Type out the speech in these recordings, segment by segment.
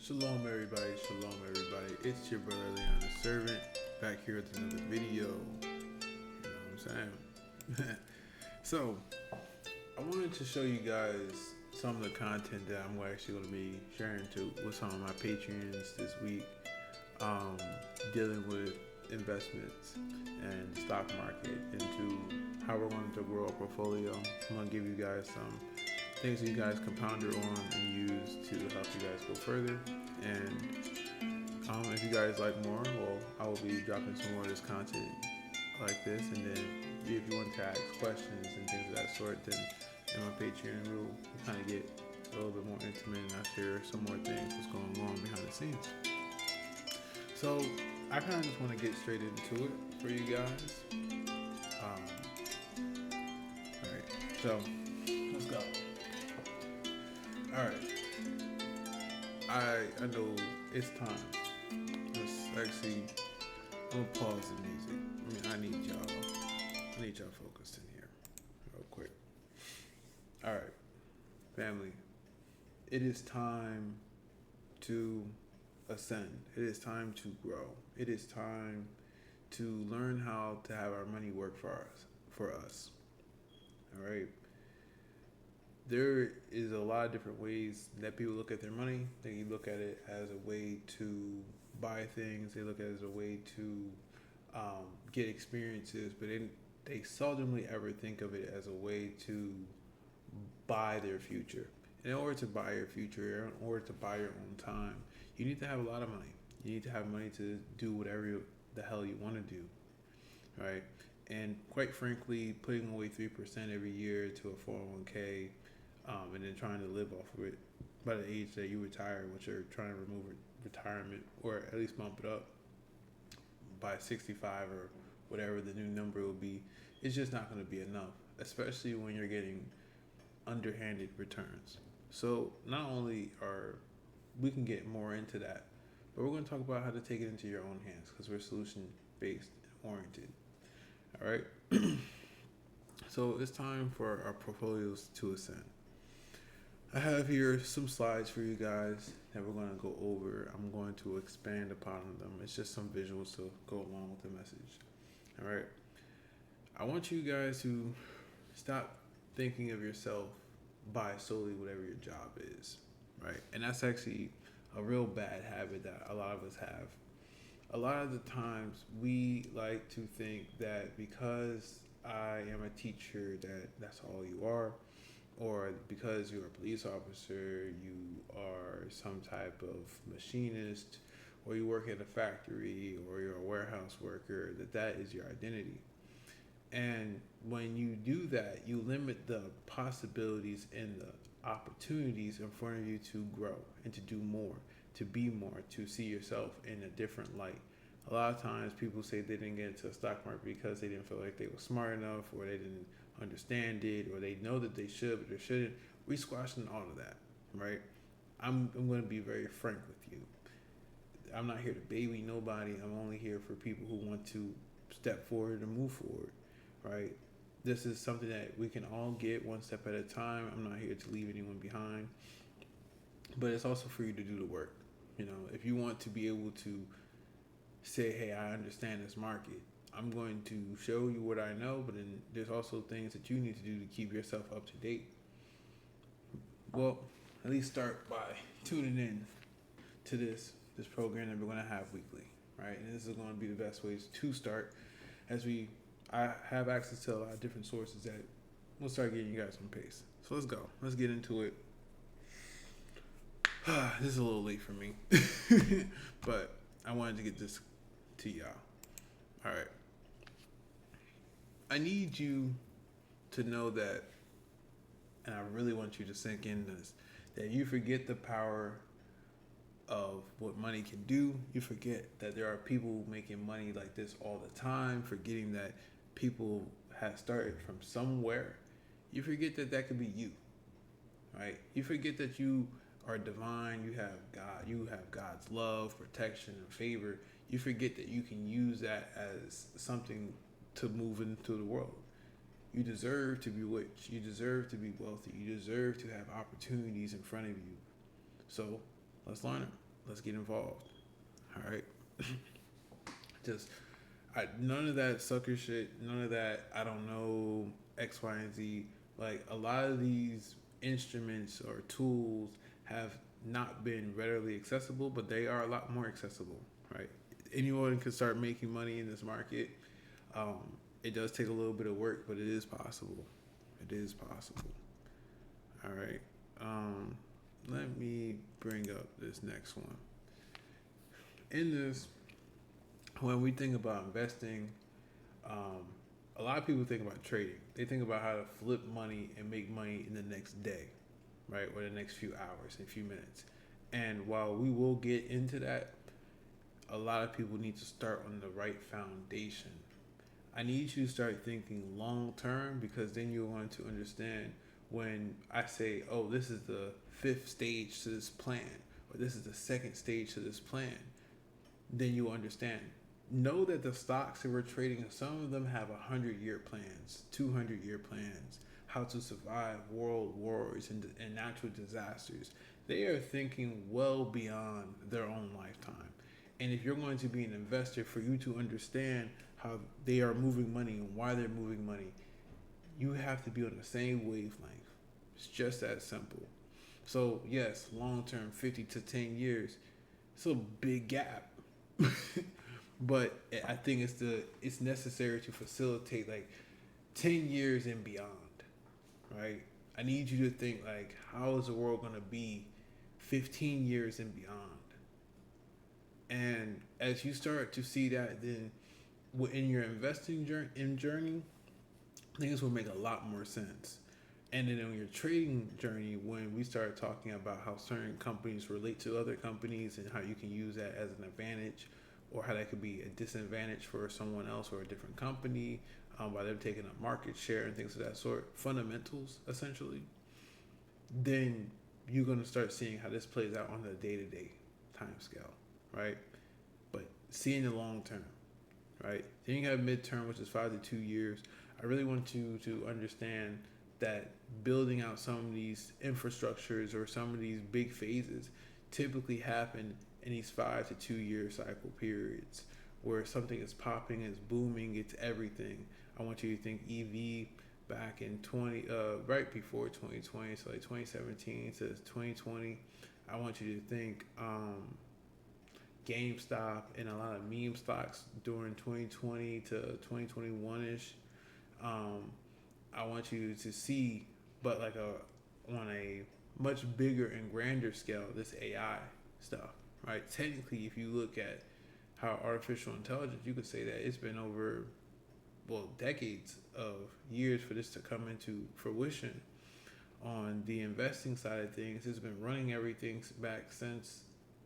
Shalom everybody. It's your brother Leon the Servant back here with another video. You know what I'm saying? So, I wanted to show you guys some of the content that I'm actually going to be sharing with some of my Patreons this week, dealing with investments and the stock market, into how we're going to grow a portfolio. I'm going to give you guys some things that you guys can ponder on and use to help you guys go further. And if you guys like more, well, I will be dropping some more of this content like this. And then if you want to ask questions and things of that sort, then in my Patreon, we'll kind of get a little bit more intimate, and I'll share some more things that's going on behind the scenes. So I kind of just want to get straight into it for you guys. All right, so let's go. All right, I know it's time. Let's actually, I'm gonna pause the music. I need y'all focused in here real quick. All right, family, it is time to ascend. It is time to grow. It is time to learn how to have our money work for us. All right. There is a lot of different ways that people look at their money. They look at it as a way to buy things. They look at it as a way to get experiences, but they seldomly ever think of it as a way to buy their future. In order to buy your future, in order to buy your own time, you need to have a lot of money. You need to have money to do whatever the hell you want to do, right? And quite frankly, putting away 3% every year to a 401k, and then trying to live off of it by the age that you retire, which are trying to remove retirement or at least bump it up by 65 or whatever the new number will be, it's just not going to be enough, especially when you're getting underhanded returns. So not only we can get more into that, but we're going to talk about how to take it into your own hands, because we're solution based and oriented. All right. So it's time for our portfolios to ascend. I have here some slides for you guys that we're going to go over. I'm going to expand upon them. It's just some visuals to go along with the message. All right. I want you guys to stop thinking of yourself by solely whatever your job is, right? And that's actually a real bad habit that a lot of us have. A lot of the times we like to think that because I am a teacher that's all you are, or because you're a police officer, you are some type of machinist, or you work at a factory, or you're a warehouse worker, that is your identity. And when you do that, you limit the possibilities and the opportunities in front of you to grow and to do more, to be more, to see yourself in a different light. A lot of times people say they didn't get into the stock market because they didn't feel like they were smart enough, or they didn't understand it, or they know that they should but they shouldn't. We squashing all of that, right? I'm going to be very frank with you. I'm not here to baby nobody. I'm only here for people who want to step forward and move forward, right? This is something that we can all get one step at a time. I'm not here to leave anyone behind, but it's also for you to do the work. You know, if you want to be able to say, hey, I understand this market, I'm going to show you what I know, but then there's also things that you need to do to keep yourself up to date. Well, at least start by tuning in to this program that we're going to have weekly, right? And this is going to be the best ways to start, as I have access to a lot of different sources that we'll start getting you guys on pace. So let's go. Let's get into it. This is a little late for me, but I wanted to get this to y'all. All right. I need you to know that, and I really want you to sink in this, that you forget the power of what money can do. You forget that there are people making money like this all the time, forgetting that people have started from somewhere. You forget that could be you, right? You forget that you are divine. You have God. You have God's love, protection, and favor. You forget that you can use that as something to move into the world. You deserve to be rich. You deserve to be wealthy. You deserve to have opportunities in front of you. So let's learn them. let's get involved. All right. Just none of that sucker shit. None of that. I don't know X, Y, and Z. Like a lot of these instruments or tools have not been readily accessible, but they are a lot more accessible. Right. Anyone can start making money in this market. Um, it does take a little bit of work, but it is possible. It is possible. All right. Let me bring up this next one. In this, when we think about investing, um, a lot of people think about trading. They think about how to flip money and make money in the next day, right? Or the next few hours, a few minutes. And while we will get into that, a lot of people need to start on the right foundation. I need you to start thinking long term, because then you're going to understand when I say, oh, this is the fifth stage to this plan, or this is the second stage to this plan, then you understand. Know that the stocks that we're trading, some of them have 100-year plans, 200-year plans, how to survive world wars and natural disasters. They are thinking well beyond their own lifetime. And if you're going to be an investor, for you to understand how they are moving money and why they're moving money, you have to be on the same wavelength. It's just that simple. So yes, long term, 50 to 10 years, it's a big gap. But I think it's necessary to facilitate like 10 years and beyond, right? I need you to think like, how is the world going to be 15 years and beyond? And as you start to see that, then in your investing journey, things will make a lot more sense. And then on your trading journey, when we start talking about how certain companies relate to other companies and how you can use that as an advantage, or how that could be a disadvantage for someone else or a different company, by them taking up market share and things of that sort, fundamentals essentially, then you're going to start seeing how this plays out on the day-to-day time scale, right? But seeing the long term, right? Then you have midterm, which is 5 to 2 years. I really want you to understand that building out some of these infrastructures or some of these big phases typically happen in these 5 to 2 year cycle periods, where something is popping, it's booming, it's everything. I want you to think EV back in right before 2020, so like 2017 to 2020. I want you to think GameStop and a lot of meme stocks during 2020 to 2021-ish. I want you to see, but like on a much bigger and grander scale, this AI stuff, right? Technically, if you look at how artificial intelligence, you could say that it's been over, decades of years for this to come into fruition. On the investing side of things, it's been running everything back since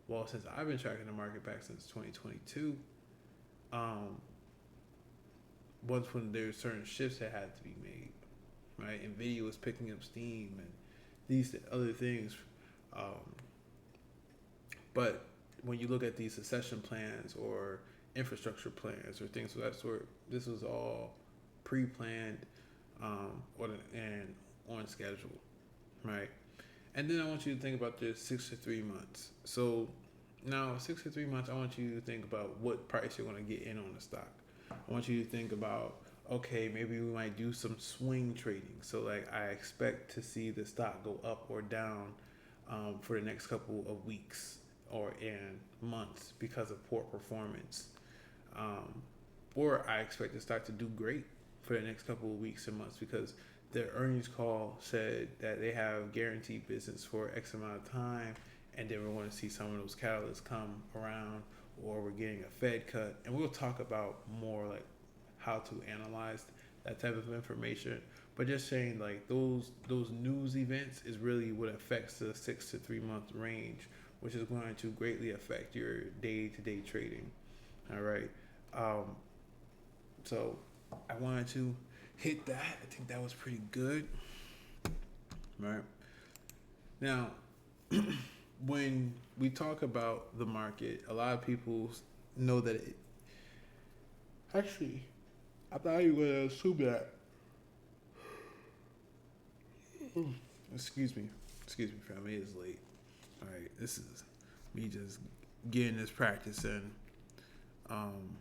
I've been tracking the market back since 2022. Once when there's certain shifts that had to be made, right? NVIDIA was picking up steam and these other things. But when you look at these succession plans or infrastructure plans or things of that sort, this was all pre-planned and on schedule, right? And then I want you to think about this 6 to 3 months. So now 6 to 3 months, I want you to think about what price you're going to get in on the stock. I want you to think about, okay, maybe we might do some swing trading. So like I expect to see the stock go up or down for the next couple of weeks or in months because of poor performance. Or I expect the stock to do great for the next couple of weeks and months because their earnings call said that they have guaranteed business for X amount of time, and then we're going to see some of those catalysts come around, or we're getting a Fed cut. And we'll talk about more like how to analyze that type of information. But just saying like those news events is really what affects the 6 to 3 month range, which is going to greatly affect your day-to-day trading. All right. So I wanted to hit that. I think that was pretty good. Right. Now, when we talk about the market, a lot of people know that it. Actually, I thought you were going to assume that. Excuse me, family. It is late. All right, this is me just getting this practice in, um,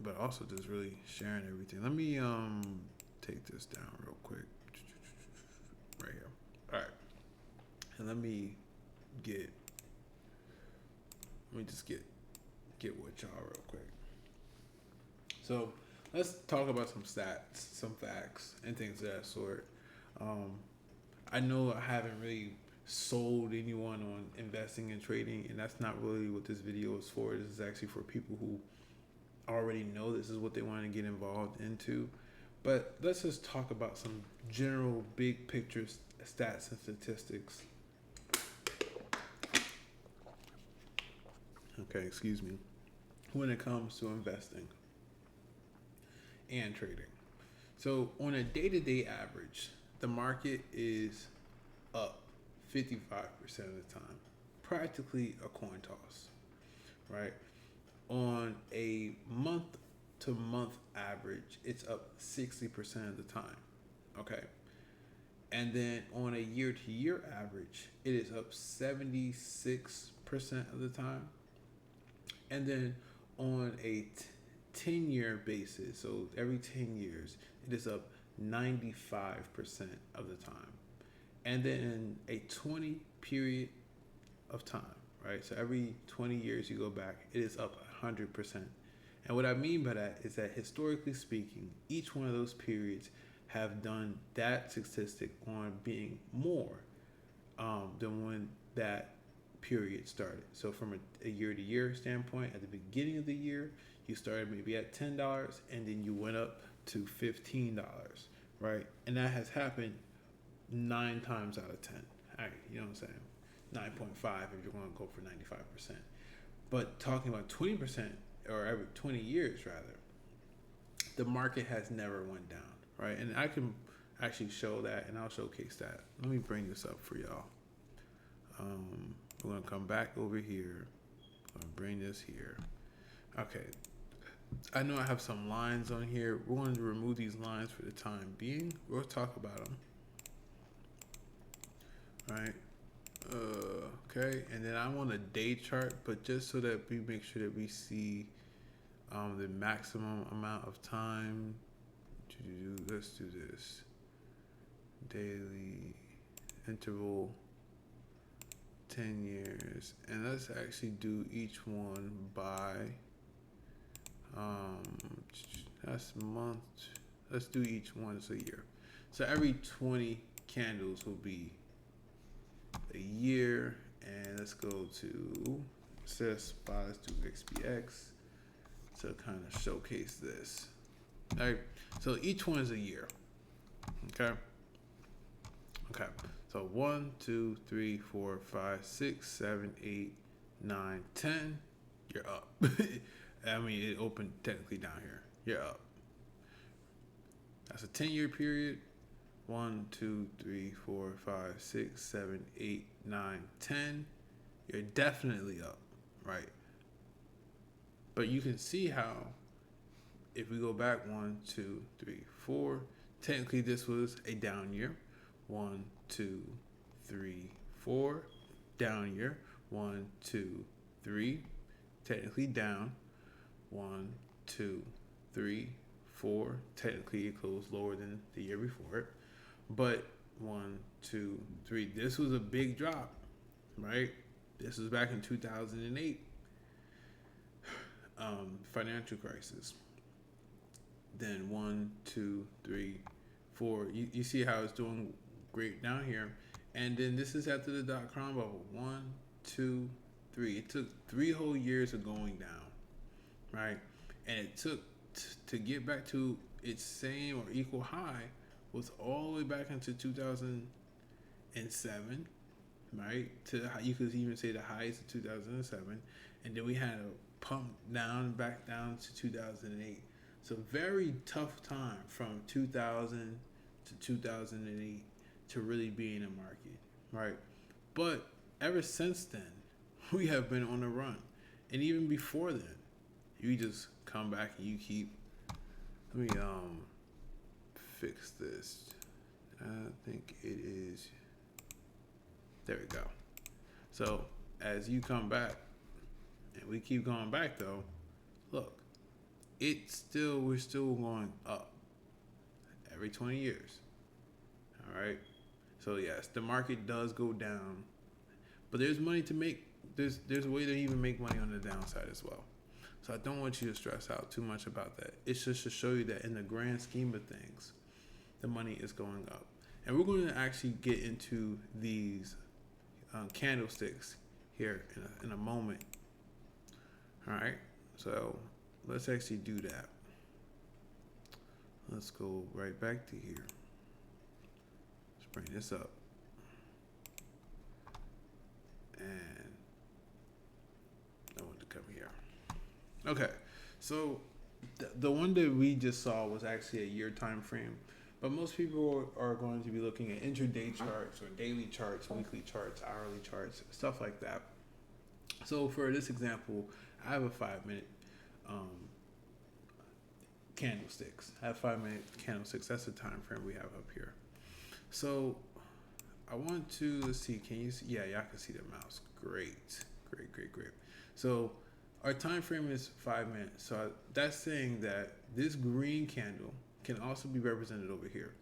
but also just really sharing everything. Let me take this down real quick, right here. All right, and get let me just get with y'all real quick. So let's talk about some stats, some facts, and things of that sort. I know I haven't really sold anyone on investing and trading, and that's not really what this video is for. This is actually for people who already know this is what they want to get involved into. But let's just talk about some general big picture stats and statistics. Okay, excuse me. When it comes to investing and trading. So on a day-to-day average, the market is up 55% of the time, practically a coin toss, right? On a month-to-month average, it's up 60% of the time, okay? And then on a year-to-year average, it is up 76% of the time. And then on a 10-year basis, so every 10 years, it is up 95% of the time. And then in a 20 period of time, right? So every 20 years you go back, it is up 100%. And what I mean by that is that historically speaking, each one of those periods have done that statistic on being more than when that period started. So from a year-to-year standpoint, at the beginning of the year, you started maybe at $10 and then you went up to $15, right? And that has happened 9 times out of 10. All right, you know what I'm saying? 9.5 if you're going to go for 95%. But talking about 20%, or every 20 years rather, the market has never went down, right? And I can actually show that, and I'll showcase that. Let me bring this up for y'all. We're going to come back over here. I'm going to bring this here. Okay. I know I have some lines on here. We're going to remove these lines for the time being. We'll talk about them. All right. Okay. And then I want a day chart, but just so that we make sure that we see the maximum amount of time to do. Let's do this. Daily interval. 10 years, and let's actually do each one by that's month. Let's do each once a year. So every 20 candles will be a year, and let's go to instead of SPY, let's do XPX to kind of showcase this. All right, so each one is a year. Okay. So 1, 2, 3, 4, 5, 6, 7, 8, 9, 10. You're up. I mean, it opened technically down here. You're up. That's a 10-year period. 1, 2, 3, 4, 5, 6, 7, 8, 9, 10. You're definitely up, right? But you can see how, if we go back 1, 2, 3, 4, technically this was a down year. 1, 2, 3, 4, down year. 1, 2, 3, technically down. 1, 2, 3, 4, technically it closed lower than the year before it. But 1, 2, 3, this was a big drop, right? This was back in 2008, financial crisis. Then 1, 2, 3, 4. You see how it's doing great down here, and then this is after the dot-com bubble. 1, 2, 3. It took 3 whole years of going down, right? And it took to get back to its same or equal high was all the way back into 2007, right? To you could even say the highest of 2007, and then we had a pump down back down to 2008. So very tough time from 2000 to 2008 to really be in the market, right? But ever since then, we have been on the run. And even before then, you just come back and you keep, let me fix this. I think it is, there we go. So as you come back, and we keep going back though, look, we're still going up every 20 years. All right. So yes, the market does go down, but there's money to make. There's a way to even make money on the downside as well. So I don't want you to stress out too much about that. It's just to show you that in the grand scheme of things, the money is going up. And we're going to actually get into these candlesticks here in a moment. All right. So let's actually do that. Let's go right back to here. Let's bring this up. And I want to come here. Okay. So the one that we just saw was actually a year time frame. But most people are going to be looking at intraday charts or daily charts, weekly charts, hourly charts, stuff like that. So for this example, I have a 5-minute candlesticks. I have 5-minute candlesticks. That's the time frame we have up here. So I want to, let's see, can you see? Yeah, y'all can see the mouse. Great. So our time frame is 5 minutes. So that's saying that this green candle can also be represented over here.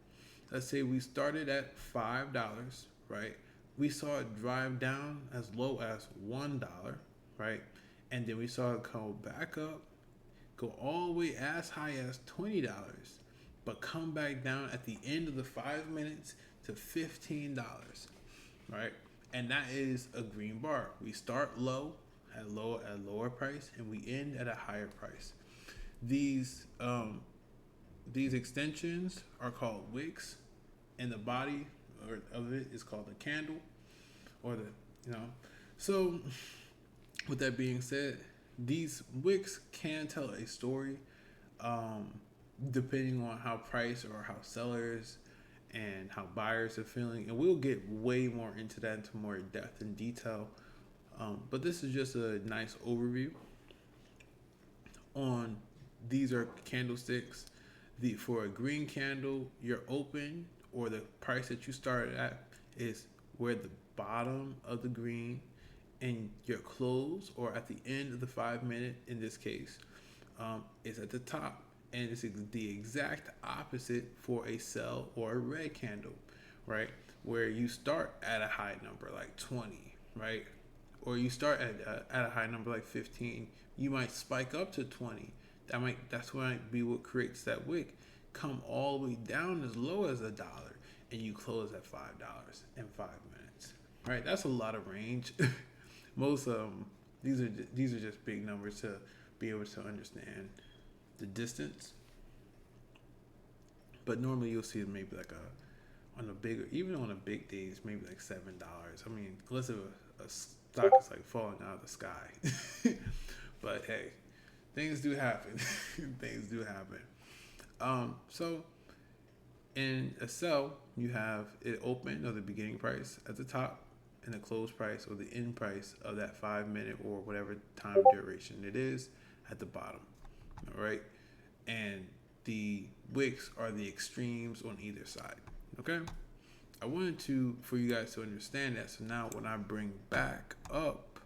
Let's say we started at $5, right? We saw it drive down as low as $1, right? And then we saw it come back up, go all the way as high as $20, but come back down at the end of the 5 minutes to $15, right? And that is a green bar. We start low at lower price, and we end at a higher price. These extensions are called wicks, and the body of it is called a candle, or So, with that being said, these wicks can tell a story, depending on how price or how sellers and how buyers are feeling, and we'll get way more into that, into more depth and detail. But this is just a nice overview on these are candlesticks. For a green candle, your open or the price that you started at is where the bottom of the green, and your close or at the end of the 5 minute in this case is at the top. And it's the exact opposite for a sell or a red candle, right? Where you start at a high number like 20, right? Or you start at a high number like 15. You might spike up to 20. That's might be what creates that wick. Come all the way down as low as $1, and you close at $5 in 5 minutes, right? That's a lot of range. Most these are just big numbers to be able to understand the distance. But normally you'll see maybe like even on a big days, maybe like $7. I mean, unless a stock is like falling out of the sky. But hey, things do happen. Things do happen. So in a sell, you have it open or the beginning price at the top, and the close price or the end price of that 5 minute or whatever time duration it is at the bottom. All right. And the wicks are the extremes on either side. Okay. I wanted for you guys to understand that. So now when I bring back up,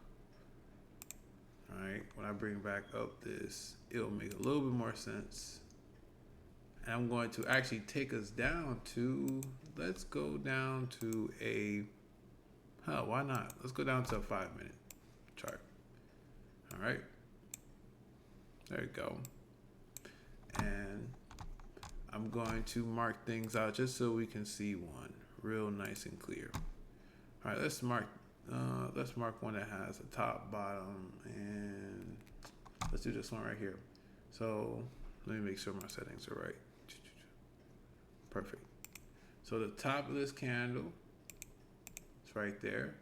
all right, when I bring back up this, it'll make a little bit more sense. And I'm going to actually take us down to, let's go down to why not? Let's go down to a 5 minute chart. All right. There you go. And I'm going to mark things out just so we can see one real nice and clear. All right, let's mark one that has a top, bottom, and let's do this one right here. So let me make sure my settings are right. Perfect. So the top of this candle is right there.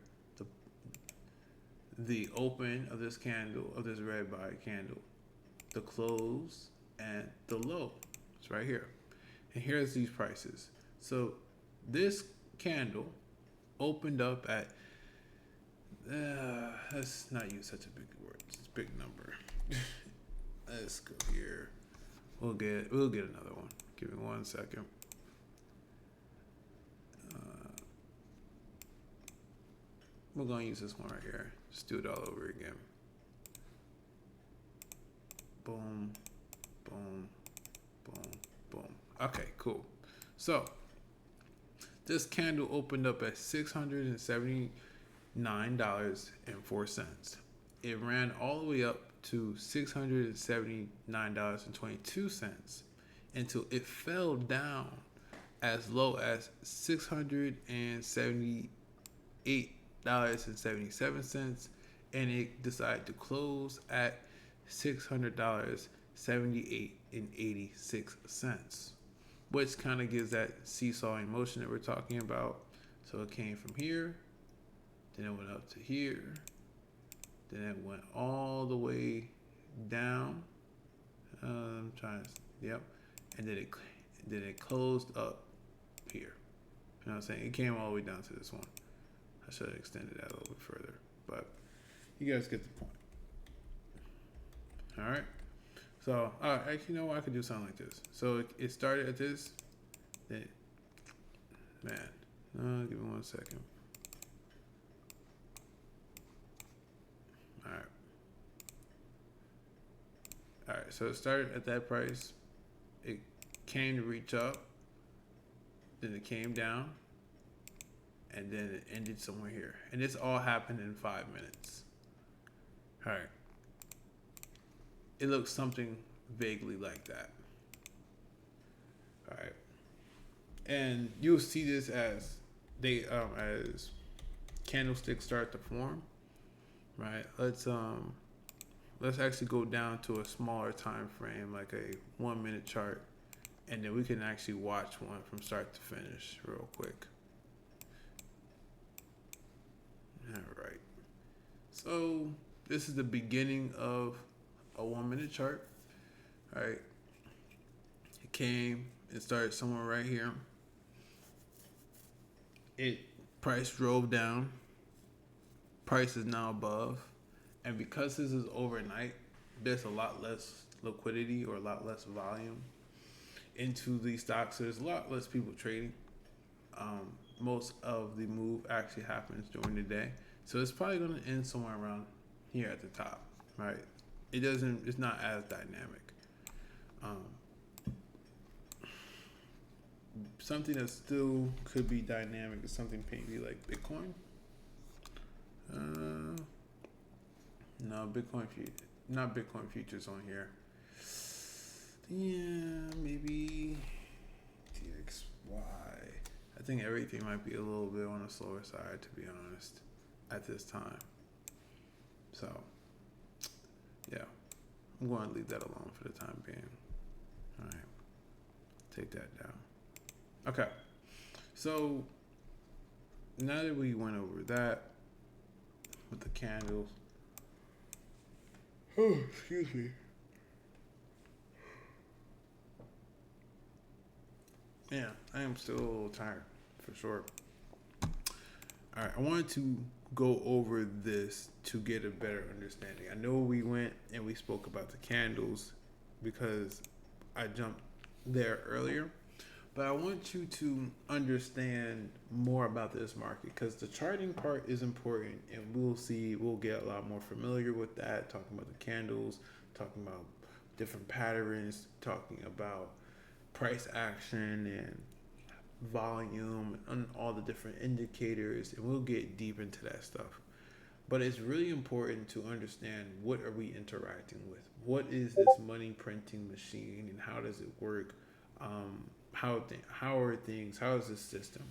The open of this candle, of this red buy candle, the close and the low. It's right here. And here's these prices. So this candle opened up at let's not use such a big word. It's a big number. Let's go here. We'll get another one. Give me 1 second. we're gonna use this one right here. Just do it all over again. Boom, boom, boom, boom. Okay, cool. So this candle opened up at $679.04. It ran all the way up to $679.22 until it fell down as low as $678.77, and it decided to close at $600.78.86, which kind of gives that seesawing motion that we're talking about. So it came from here, then it went up to here, then it went all the way down. Yep, and then it closed up here. You know what I'm saying? It came all the way down to this one. I should have extended that a little bit further, but you guys get the point. All right. So, actually, you know what? I could do something like this. So it started at this. Then, give me 1 second. All right. All right. So it started at that price. It came to reach up. Then it came down. And then it ended somewhere here. And this all happened in 5 minutes. All right. It looks something vaguely like that. All right. And you'll see this as as candlesticks start to form. Right. Let's actually go down to a smaller time frame, like a 1 minute chart, and then we can actually watch one from start to finish real quick. All right. So this is the beginning of a 1 minute chart. All right. It came and started somewhere right here. Price drove down. Price is now above. And because this is overnight, there's a lot less liquidity or a lot less volume into these stocks. So there's a lot less people trading. Most of the move actually happens during the day. So it's probably going to end somewhere around here at the top, right? It's not as dynamic. Something that still could be dynamic is something maybe like Bitcoin. No, not Bitcoin futures on here. Yeah, maybe TXY. I think everything might be a little bit on the slower side, to be honest, at this time. So, yeah, I'm going to leave that alone for the time being. All right, take that down. Okay, so now that we went over that with the candles, excuse me. Yeah, I am still a little tired, for sure. All right, I wanted to go over this to get a better understanding. I know we went and we spoke about the candles because I jumped there earlier, but I want you to understand more about this market because the charting part is important, and we'll get a lot more familiar with that, talking about the candles, talking about different patterns, talking about price action and volume and all the different indicators, and we'll get deep into that stuff. But it's really important to understand, what are we interacting with? What is this money printing machine, and how does it work? How are things? How is this system?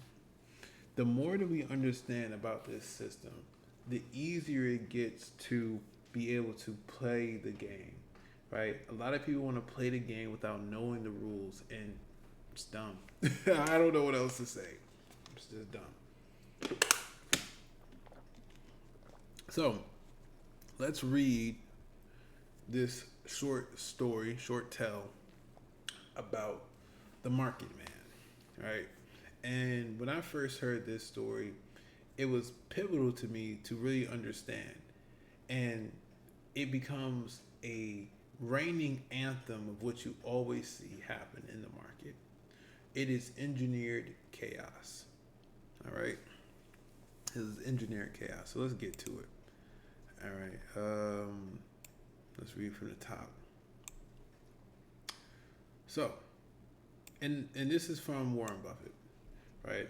The more that we understand about this system, the easier it gets to be able to play the game, right? A lot of people want to play the game without knowing the rules, and it's dumb. I don't know what else to say. It's just dumb. So, let's read this short tale about the market man, right? And when I first heard this story, it was pivotal to me to really understand. And it becomes a reigning anthem of what you always see happen in the market. It is engineered chaos. All right. This is engineering chaos. So let's get to it. All right. Let's read from the top. So, and this is from Warren Buffett, right?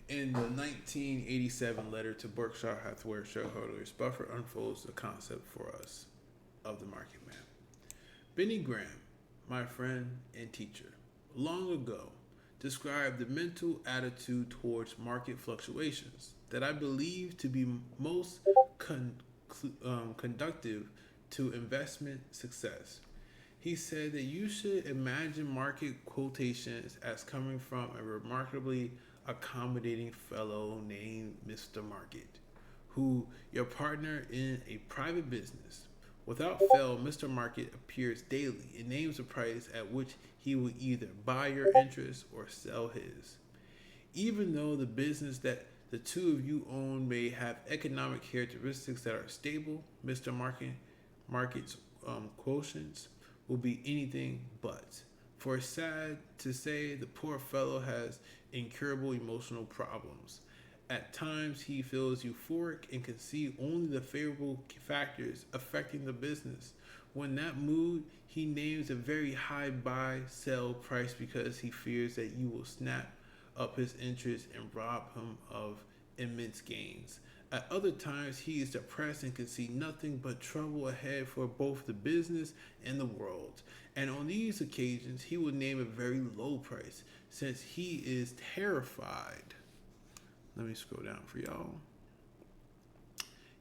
In the 1987 letter to Berkshire Hathaway shareholders, Buffett unfolds the concept for us of the market map. Benny Graham, my friend and teacher, long ago described the mental attitude towards market fluctuations that I believe to be most conductive to investment success. He said that you should imagine market quotations as coming from a remarkably accommodating fellow named Mr. Market, who your partner in a private business. Without fail, Mr. Market appears daily and names a price at which he will either buy your interest or sell his. Even though the business that the two of you own may have economic characteristics that are stable, Mr. Market's quotients will be anything but. For it's sad to say the poor fellow has incurable emotional problems. At times he feels euphoric and can see only the favorable factors affecting the business. When that mood, he names a very high buy-sell price because he fears that you will snap up his interest and rob him of immense gains. At other times, he is depressed and can see nothing but trouble ahead for both the business and the world. And on these occasions, he will name a very low price since he is terrified. Let me scroll down for y'all.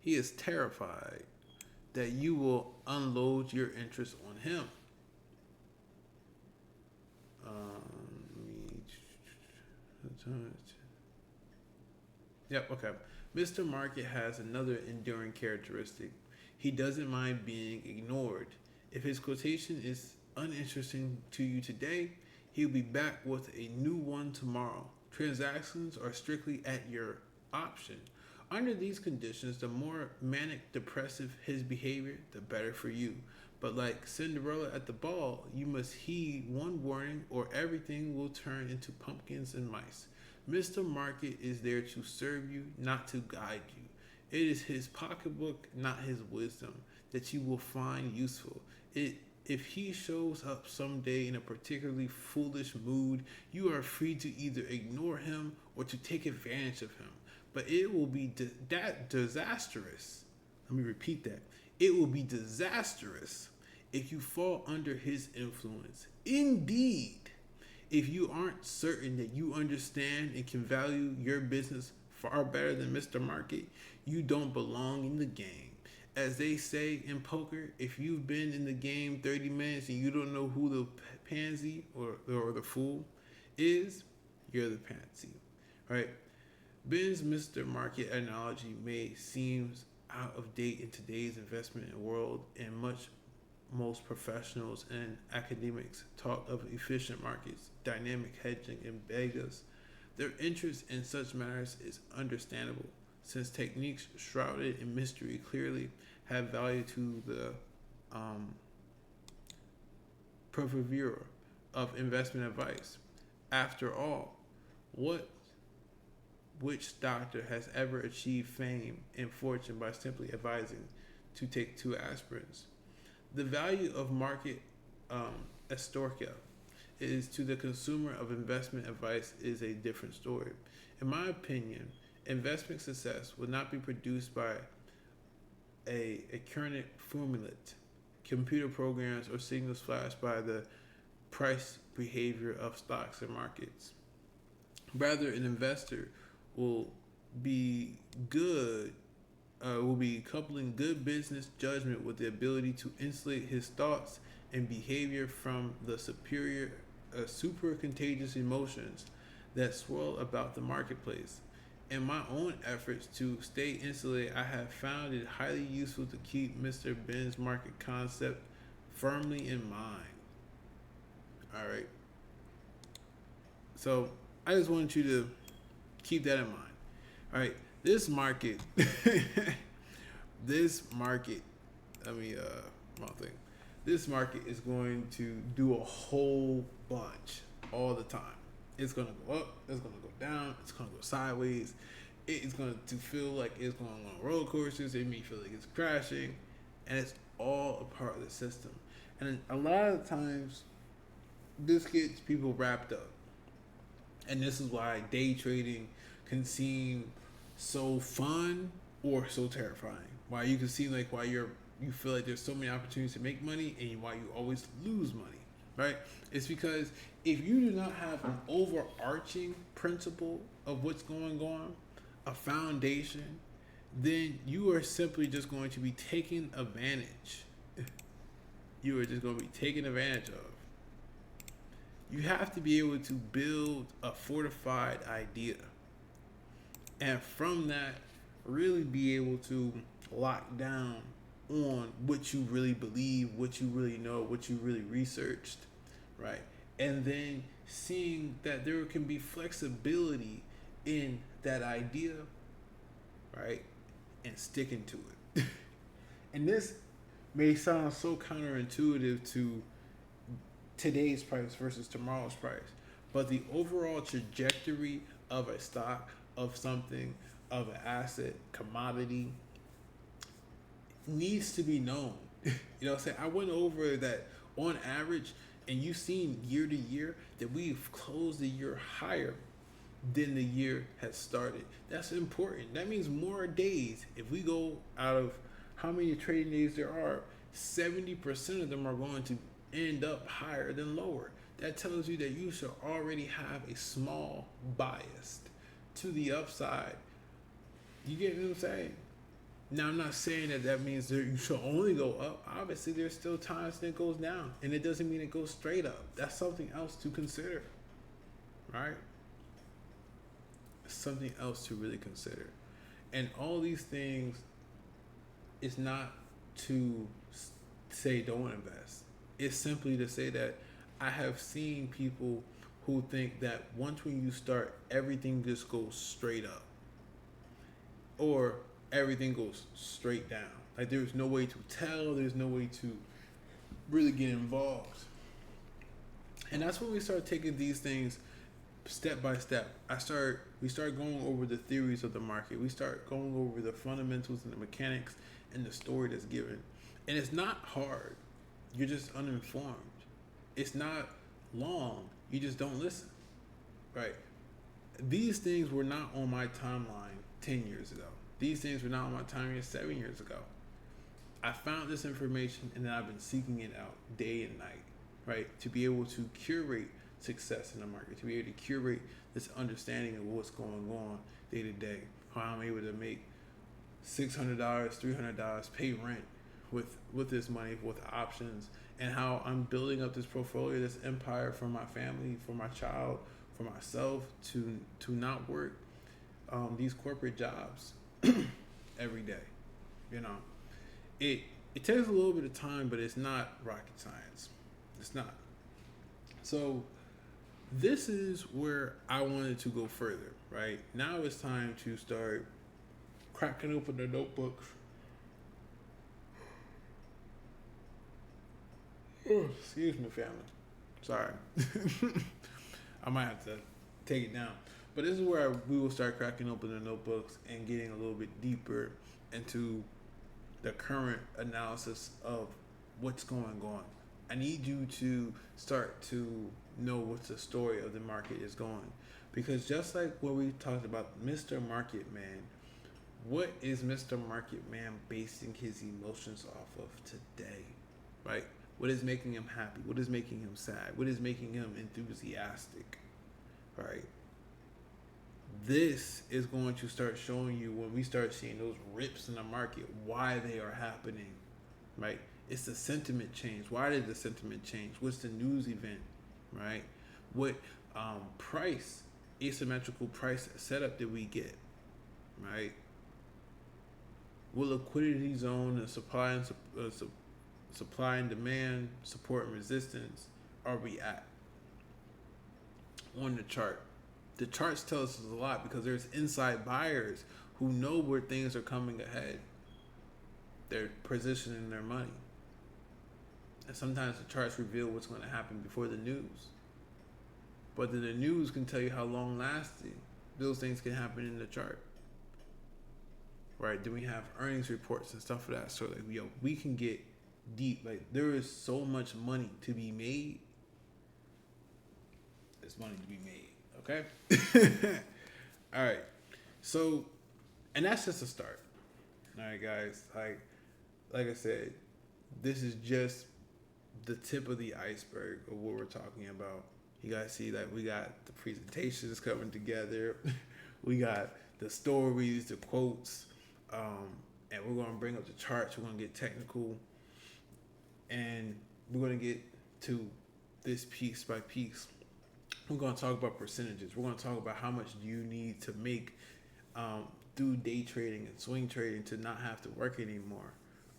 He is terrified that you will unload your interest on him. Yep, okay. Mr. Market has another enduring characteristic. He doesn't mind being ignored. If his quotation is uninteresting to you today, he'll be back with a new one tomorrow. Transactions are strictly at your option. Under these conditions, the more manic depressive his behavior, the better for you. But like Cinderella at the ball, you must heed one warning or everything will turn into pumpkins and mice. Mr. Market is there to serve you, not to guide you. It is his pocketbook, not his wisdom, that you will find useful. If he shows up someday in a particularly foolish mood, you are free to either ignore him or to take advantage of him. But it will be disastrous. Let me repeat that. It will be disastrous if you fall under his influence. Indeed, if you aren't certain that you understand and can value your business far better than Mr. Market, you don't belong in the game. As they say in poker, if you've been in the game 30 minutes and you don't know who the pansy or the fool is, you're the pansy, right? Ben's Mr. Market analogy may seem out of date in today's investment world, and most professionals and academics talk of efficient markets, dynamic hedging, and betas. Their interest in such matters is understandable, since techniques shrouded in mystery clearly have value to the purveyor of investment advice. After all, which doctor has ever achieved fame and fortune by simply advising to take 2 aspirins? The value of market astorcia is to the consumer of investment advice is a different story. In my opinion, investment success will not be produced by a current formulate, computer programs, or signals flashed by the price behavior of stocks and markets. Rather, an investor will be coupling good business judgment with the ability to insulate his thoughts and behavior from the super contagious emotions that swirl about the marketplace. In my own efforts to stay insulated, I have found it highly useful to keep Mr. Ben's market concept firmly in mind. All right. So I just want you to keep that in mind. All right. This market, wrong thing. This market is going to do a whole bunch all the time. It's going to go up, it's going to go down, it's going to go sideways. It's going to feel like it's going on roller coasters. It may feel like it's crashing, and it's all a part of the system. And a lot of times, this gets people wrapped up, and this is why day trading can seem so fun or so terrifying. Why you can seem like you feel like there's so many opportunities to make money, and why you always lose money, right? It's because if you do not have an overarching principle of what's going on, a foundation, then you are simply just going to be taken advantage. You are just going to be taken advantage of. You have to be able to build a fortified idea. And from that, really be able to lock down on what you really believe, what you really know, what you really researched, right? And then seeing that there can be flexibility in that idea, right? And sticking to it. And this may sound so counterintuitive to today's price versus tomorrow's price, but the overall trajectory of a stock, of something, of an asset, commodity, needs to be known. You know what I'm saying? I went over that on average, and you've seen year to year that we've closed the year higher than the year has started. That's important. That means more days. If we go out of how many trading days there are, 70% of them are going to end up higher than lower. That tells you that you should already have a small bias to the upside. You get what I'm saying? Now, I'm not saying that means that you should only go up. Obviously, there's still times that it goes down, and it doesn't mean it goes straight up. That's something else to consider, right? Something else to really consider. And all these things is not to say don't invest. It's simply to say that I have seen people who think that once when you start, everything just goes straight up, or everything goes straight down. Like there's no way to tell, there's no way to really get involved. And that's when we start taking these things step by step. We start going over the theories of the market. We start going over the fundamentals and the mechanics and the story that's given. And it's not hard. You're just uninformed. It's not long. You just don't listen. Right? These things were not on my timeline 10 years ago. These things were not on my timeline 7 years ago. I found this information, and then I've been seeking it out day and night, right? To be able to curate success in the market, to be able to curate this understanding of what's going on day to day, how I'm able to make $600, $300, pay rent with this money, with options, and how I'm building up this portfolio, this empire for my family, for my child, for myself, to not work these corporate jobs every day. You know, it takes a little bit of time, but it's not rocket science. It's not. So this is where I wanted to go further, right? Now it's time to start cracking open the notebooks. Oh, excuse me, family. Sorry. I might have to take it down. But this is where we will start cracking open the notebooks and getting a little bit deeper into the current analysis of what's going on. I need you to start to know what the story of the market is going. Because just like what we talked about, Mr. Market Man, what is Mr. Market Man basing his emotions off of today, right? What is making him happy? What is making him sad? What is making him enthusiastic, right? This is going to start showing you when we start seeing those rips in the market, why they are happening, right? It's the sentiment change. Why did the sentiment change? What's the news event, right? What price, asymmetrical price setup did we get, right? What liquidity zone and supply and demand, support and resistance are we at on the chart? The charts tell us a lot because there's inside buyers who know where things are coming ahead. They're positioning their money. And sometimes the charts reveal what's going to happen before the news. But then the news can tell you how long lasting those things can happen in the chart. right? Then we have earnings reports and stuff of that sort. Like, yo, we can get deep. Like, there is so much money to be made. There's money to be made. Okay. All right. So, and that's just a start. All right, guys. Like I said, this is just the tip of the iceberg of what we're talking about. You guys see that we got the presentations coming together. We got the stories, the quotes, and we're going to bring up the charts. We're going to get technical, and we're going to get to this piece by piece. We're going to talk about percentages. We're going to talk about how much you need to make through day trading and swing trading to not have to work anymore,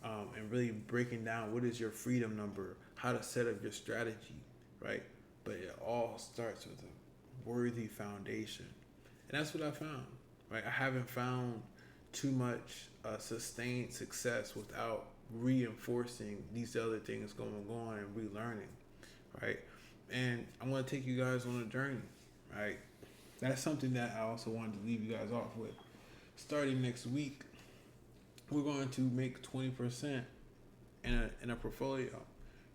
and really breaking down what is your freedom number, how to set up your strategy, right? But it all starts with a worthy foundation. And that's what I found, right? I haven't found too much sustained success without reinforcing these other things going on and relearning, right? And I want to take you guys on a journey, right? That's something that I also wanted to leave you guys off with. Starting next week, we're going to make 20% in a portfolio,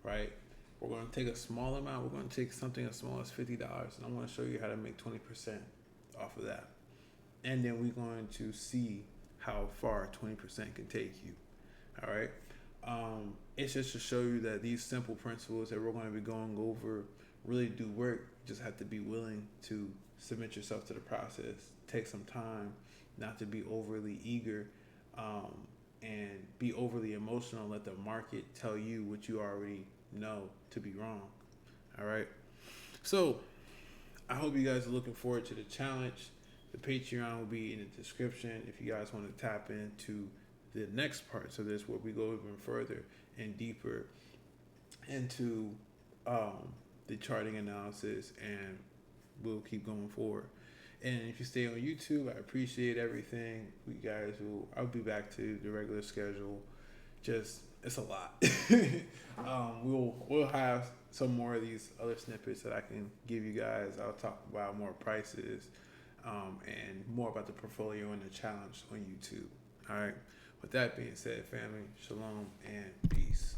right? We're going to take a small amount. We're going to take something as small as $50, and I want to show you how to make 20% off of that. And then we're going to see how far 20% can take you. All right. It's just to show you that these simple principles that we're going to be going over really do work. You just have to be willing to submit yourself to the process. Take some time, not to be overly eager, and be overly emotional. Let the market tell you what you already know to be wrong. All right. So I hope you guys are looking forward to the challenge. The Patreon will be in the description if you guys want to tap into the next parts of this, where we go even further and deeper into the charting analysis, and we'll keep going forward. And if you stay on YouTube, I appreciate everything. I'll be back to the regular schedule. Just, it's a lot. We'll have some more of these other snippets that I can give you guys. I'll talk about more prices, and more about the portfolio and the challenge on YouTube. All right. With that being said, family, shalom and peace.